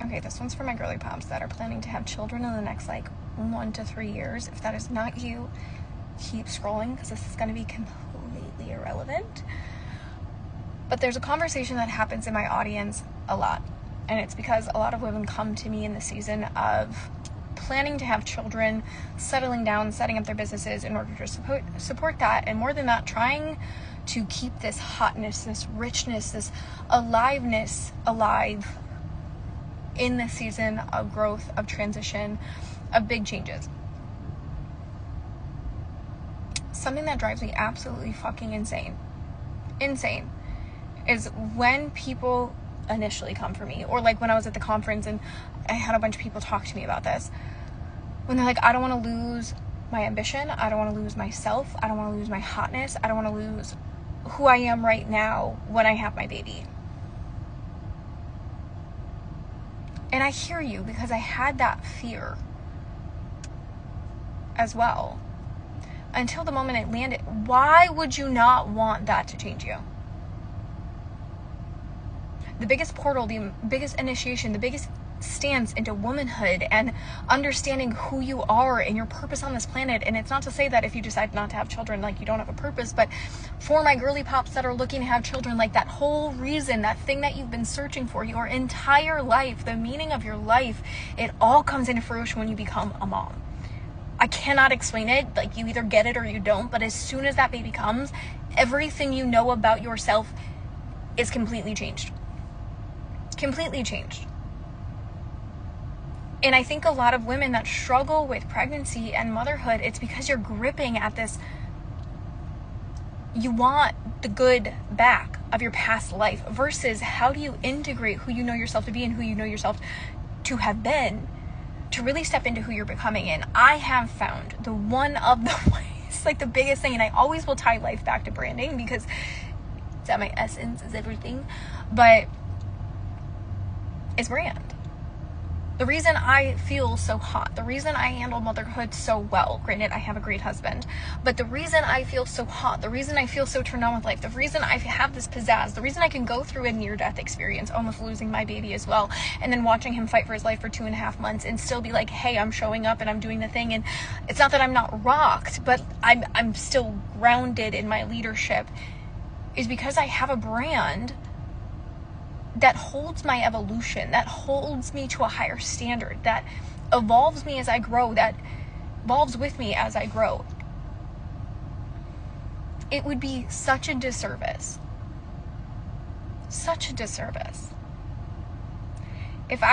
Okay, this one's for my girly pops that are planning to have children in the next, 1 to 3 years. If that is not you, keep scrolling, because this is going to be completely irrelevant. But there's a conversation that happens in my audience a lot. And it's because a lot of women come to me in the season of planning to have children, settling down, setting up their businesses in order to support that. And more than that, trying to keep this hotness, this richness, this aliveness alive in this season of growth, of transition, of big changes. Something that drives me absolutely fucking insane is when people initially come for me, or when I was at the conference and I had a bunch of people talk to me about this, when they're like, I don't want to lose my ambition, I don't want to lose myself, I don't want to lose my hotness, I don't want to lose who I am right now when I have my baby. And I hear you, because I had that fear as well until the moment it landed. Why would you not want that to change you? The biggest portal, the biggest initiation, the biggest stance into womanhood and understanding who you are and your purpose on this planet. And it's not to say that if you decide not to have children, you don't have a purpose, but for my girly pops that are looking to have children, that whole reason, that thing that you've been searching for your entire life, the meaning of your life, it all comes into fruition when you become a mom. I cannot explain it. You either get it or you don't, but as soon as that baby comes, everything you know about yourself is completely changed. Completely changed. And I think a lot of women that struggle with pregnancy and motherhood, it's because you're gripping at this. You want the good back of your past life versus how do you integrate who you know yourself to be and who you know yourself to have been to really step into who you're becoming. And I have found the one of the ways, the biggest thing, and I always will tie life back to branding because it's at my essence, is everything, but it's brand. The reason I feel so hot, the reason I handle motherhood so well, granted I have a great husband, but the reason I feel so hot, the reason I feel so turned on with life, the reason I have this pizzazz, the reason I can go through a near-death experience, almost losing my baby as well, and then watching him fight for his life for 2.5 months and still be like, hey, I'm showing up and I'm doing the thing, and it's not that I'm not rocked, but I'm still grounded in my leadership, is because I have a brand that holds my evolution, that holds me to a higher standard, that evolves me as I grow, that evolves with me as I grow. It would be such a disservice